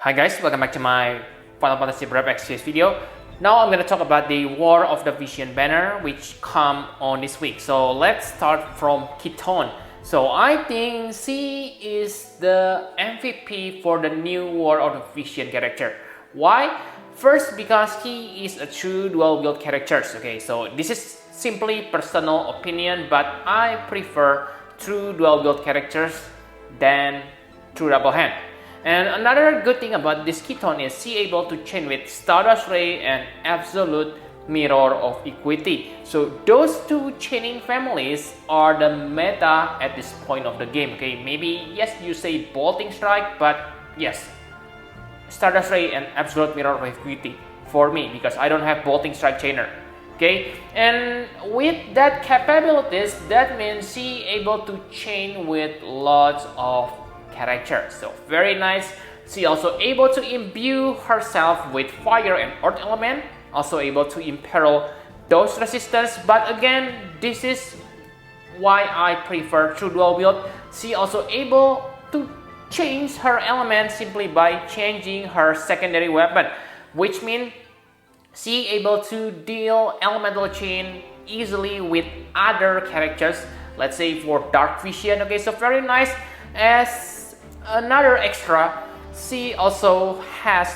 Hi guys, welcome back to my Final Fantasy Brave XCS video. Now I'm going to talk about the War of the Vision banner which come on this week. So let's start from Kitone. So I think she is the MVP for the new War of the Vision character. Why? First, because he is a true dual wield character. Okay, so this is simply personal opinion, but I prefer true dual wield characters than true double hand. And another good thing about this Kitone is she able to chain with Stardust Ray and Absolute Mirror of Equity. So those two chaining families are the meta at this point of the game. Okay, maybe yes you say Bolting Strike, but yes, Stardust Ray and Absolute Mirror of Equity for me because I don't have Bolting Strike chainer. Okay, and with that capabilities, that means she able to chain with lots of characters. So very nice. She also able to imbue herself with fire and earth element, also able to imperil those resistance. But again, this is why I prefer true dual wield. She also able to change her element simply by changing her secondary weapon, which means she able to deal elemental chain easily with other characters. Let's say for Dark Vision. Okay, so very nice. As another extra, she also has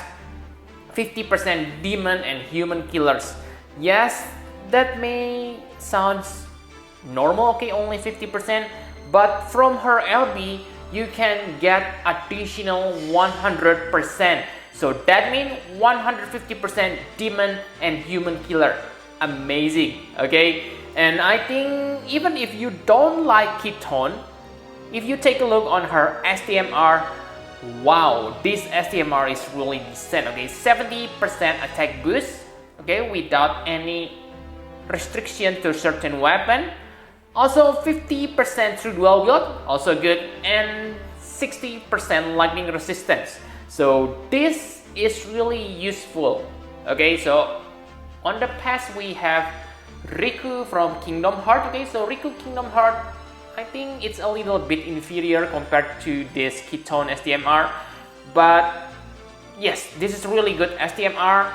50% demon and human killers. Yes, that may sound normal, okay, only 50%, but from her LB, you can get additional 100%. So that means 150% demon and human killer. Amazing, okay? And I think even if you don't like Kitone, if you take a look on her STMR, wow, this STMR is really decent. Okay, 70% attack boost, okay, without any restriction to certain weapon. Also 50% through dual wield, also good, and 60% lightning resistance. So this is really useful. Okay, so on the past we have Riku from Kingdom Heart. Okay, so Riku Kingdom Heart, I think it's a little bit inferior compared to this Kitone STMR, but yes, this is really good STMR.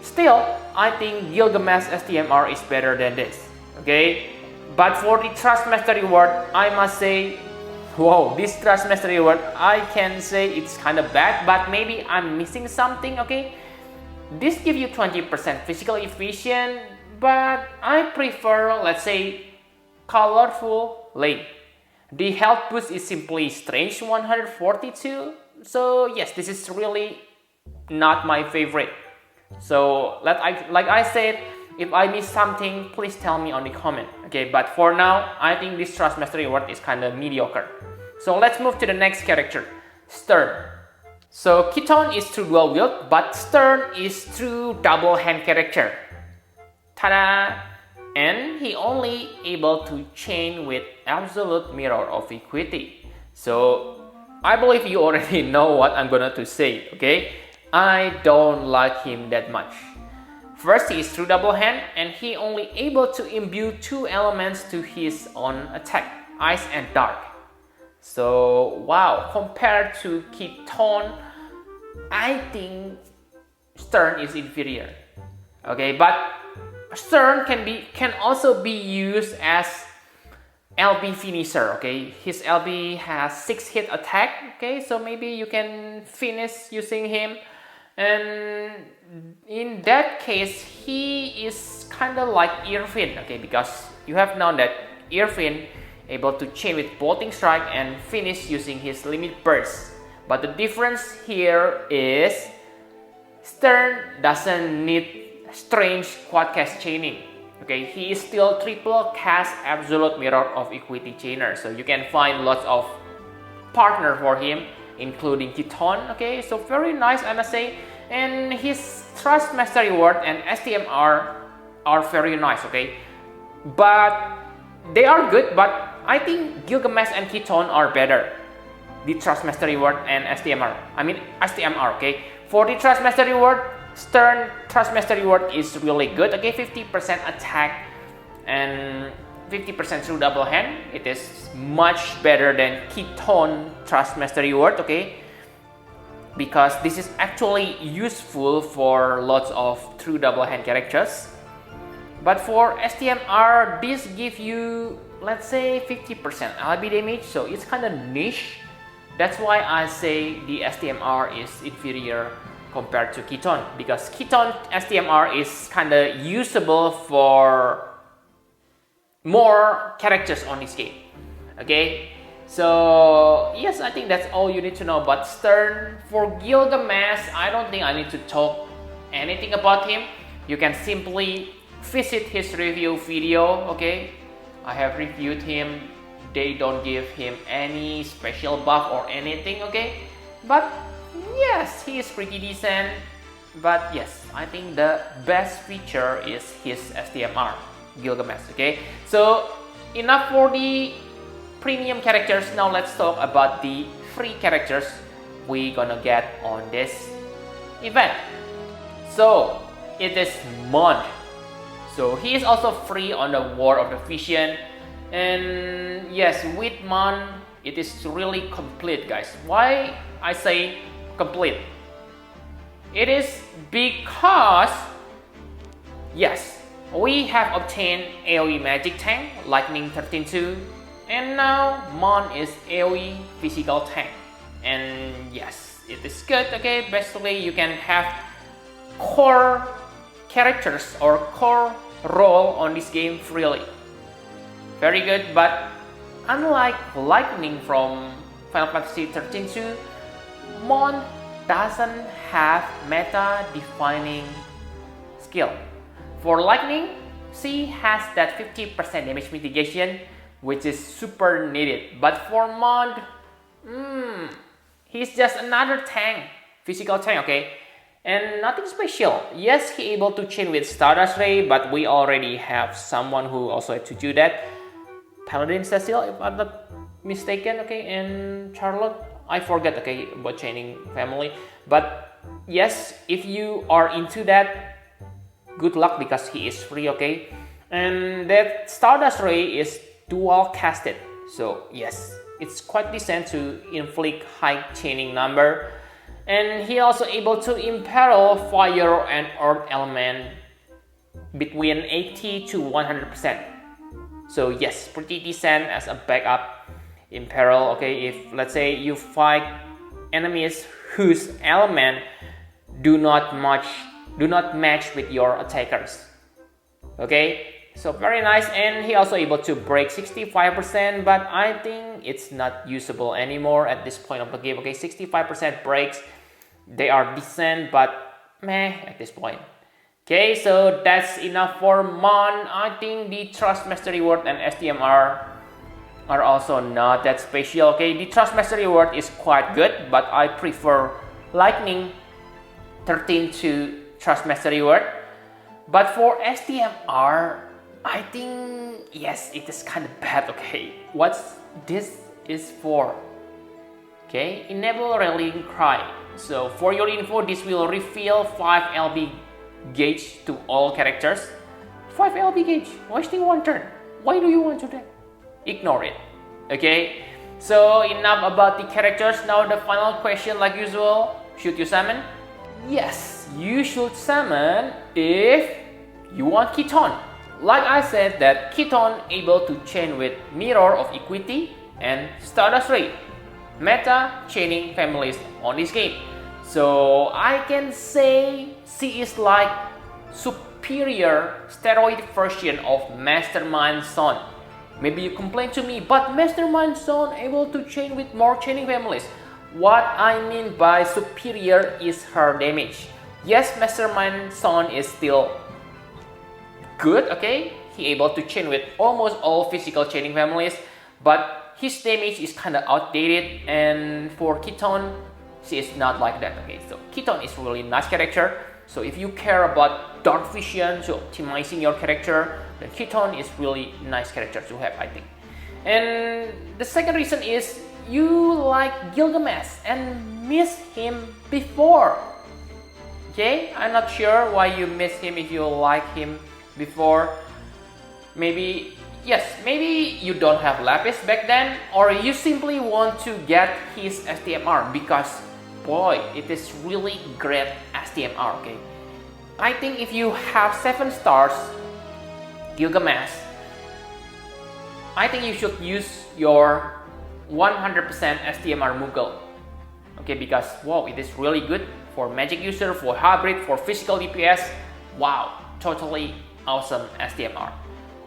Still, I think Gilgamesh STMR is better than this, okay? But for the Trust Mastery Word, I must say, wow, this Trust Mastery Word, I can say it's kind of bad, but maybe I'm missing something, okay? This gives you 20% physical efficient, but I prefer, let's say, colorful lane. The health boost is simply strange 142. So yes, this is really not my favorite. So like I said, if I miss something, please tell me on the comment. Okay, but for now, I think this Trust Mastery Word is kind of mediocre. So let's move to the next character, Sterne. So Kitone is true dual wield, but Sterne is true double hand character. Ta-da! And he only able to chain with Absolute Mirror of Equity. So I believe you already know what I'm gonna to say, okay? I don't like him that much. First, he is true double hand and he only able to imbue two elements to his own attack, ice and dark. So wow, compared to Kitone, I think Sterne is inferior. Okay, but Sterne can also be used as LB finisher. Okay, his LB has 6 hit attack. Okay, so maybe you can finish using him, and in that case, he is kind of like Irvin. Okay, because you have known that Irvin able to chain with Bolting Strike and finish using his limit burst. But the difference here is Sterne doesn't need strange quad cast chaining. Okay, he is still triple cast Absolute Mirror of Equity chainer. So you can find lots of partner for him, including Kitone. Okay, so very nice, I must say. And his Trust Mastery Word and STMR are very nice. Okay, but they are good. But I think Gilgamesh and Kitone are better. The Trust Mastery Word and STMR. I mean STMR. Okay, for the Trust Mastery Word, Sterne Trust Mastery Word is really good. Okay, 50% attack and 50% through double hand. It is much better than Kitone Trust Mastery Word. Okay, because this is actually useful for lots of true double hand characters. But for STMR, this gives you, let's say, 50% LB damage, so it's kind of niche. That's why I say the STMR is inferior compared to Kitone, because Kitone STMR is kind of usable for more characters on this game. Okay, so yes, I think that's all you need to know about Sterne. For Gilgamesh, I don't think I need to talk anything about him. You can simply visit his review video. Okay, I have reviewed him. They don't give him any special buff or anything. Okay, but yes, he is pretty decent. But yes, I think the best feature is his STMR, Gilgamesh. Okay, so enough for the premium characters. Now let's talk about the free characters we gonna get on this event. So it is Mont. So he is also free on the War of the Vision, and yes, with Mont it is really complete, guys. Why I say complete? It is because yes, we have obtained AoE magic tank Lightning 13-2, and now Mont is AoE physical tank, and yes, it is good. Okay, basically you can have core characters or core role on this game freely. Very good. But unlike Lightning from Final Fantasy 13-2, Mont doesn't have meta defining skill. For Lightning, she has that 50% damage mitigation, which is super needed. But for Mont, he's just another tank, physical tank, okay? And nothing special. Yes, he able to chain with Stardust Ray, but we already have someone who also had to do that. Paladin Cecil, if I'm not mistaken, okay, and Charlotte. I forget, okay, about chaining family. But yes, if you are into that, good luck because he is free, okay? And that Stardust Ray is dual casted. So yes, it's quite decent to inflict high chaining number. And he also able to imperil fire and earth element between 80 to 100%. So yes, pretty decent as a backup imperil. Okay, if let's say you fight enemies whose element do not match with your attackers. Okay, so very nice. And he also able to break 65%, but I think it's not usable anymore at this point of the game. Okay, 65% breaks, they are decent, but meh at this point. Okay, so that's enough for Mont. I think the Trust Master Reward and STMR are also not that special. Okay, the Trust Master Reward is quite good, but I prefer Lightning 13 to Trust Master Reward. But for STMR, I think yes, it is kind of bad. Okay, what's this is for? Okay, enable Rallying Cry. So for your info, this will refill 5 LB gauge to all characters. 5 LB gauge, wasting one turn. Why do you want to do that? Ignore it. Okay, so enough about the characters. Now the final question, like usual, should you summon? Yes, you should summon if you want Kitone. Like I said, that Kitone able to chain with Mirror of Equity and Stardust Ray, meta chaining families on this game. So I can say she is like superior steroid version of Mastermind Son. Maybe you complain to me, but Mastermind Son able to chain with more chaining families. What I mean by superior is her damage. Yes, Mastermind Son is still good, okay? He able to chain with almost all physical chaining families, but his damage is kind of outdated, and for Kitone, she is not like that, okay? So Kitone is really nice character. So if you care about dark vision, so optimizing your character, then Kitone is really nice character to have, I think. And the second reason is you like Gilgamesh and miss him before. Okay, I'm not sure why you miss him if you like him before. Maybe, yes, maybe you don't have Lapis back then, or you simply want to get his STMR because boy, it is really great STMR, okay? I think if you have 7 stars Gilgamesh, I think you should use your 100% STMR Moogle, okay? Because wow, it is really good for magic user, for hybrid, for physical DPS. Wow, totally awesome STMR.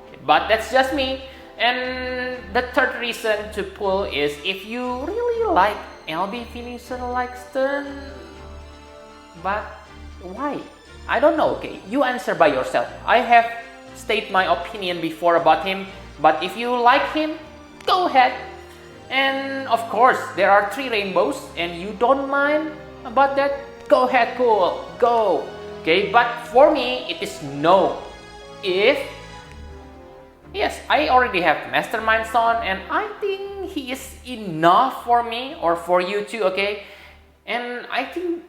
Okay, but that's just me. And the third reason to pull is if you really like LB finisher like Sterne, but why? I don't know, okay? You answer by yourself. I have stated my opinion before about him, but if you like him, go ahead. And of course, there are 3 rainbows and you don't mind about that, go ahead, cool, go. Okay, but for me, it is no. Yes, I already have Mastermind Son and I think he is enough for me or for you too, okay? And I think,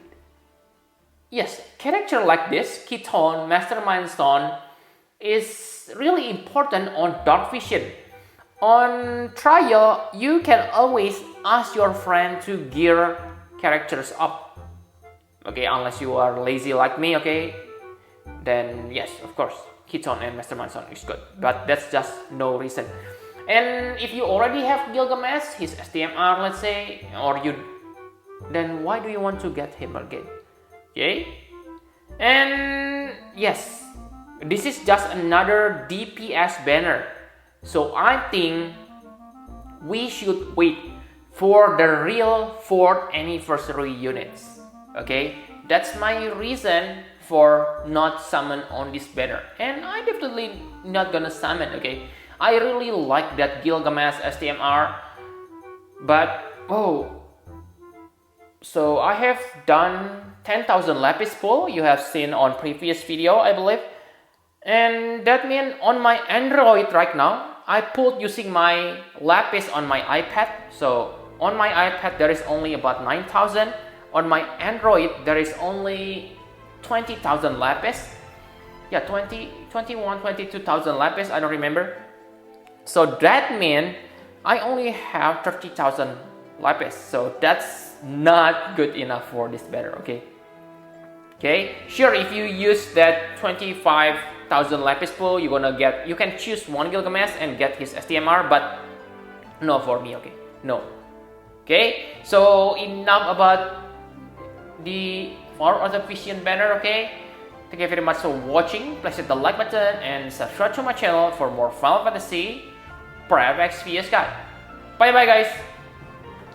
yes, character like this, Kitone, Mastermind Son, is really important on Dark Vision. On trial, you can always ask your friend to gear characters up. Okay, unless you are lazy like me, okay? Then yes, of course, Kitone and Mastermind Son is good. But that's just no reason. And if you already have Gilgamesh, his STMR, let's say, then why do you want to get him again? Okay? And yes, this is just another DPS banner. So I think we should wait for the real 4th anniversary units. Okay, that's my reason for not summon on this banner. And I definitely not gonna summon, okay? I really like that Gilgamesh STMR. But, oh, so I have done 10,000 lapis pull. You have seen on previous video, I believe. And that means on my Android right now, I pulled using my lapis on my iPad. So on my iPad there is only about 9,000. On my Android there is only 20,000 lapis. Yeah, 22,000 lapis, I don't remember. So that means I only have 30,000 lapis. So that's not good enough for this banner, okay? Okay, sure, if you use that 25,000 lapis pool, you can choose one Gilgamesh and get his STMR, but no for me, okay? No. Okay, so enough about the War of the Vision banner, okay? Thank you very much for watching. Please hit the like button and subscribe to my channel for more Final Fantasy Prep XP guide. Bye bye guys!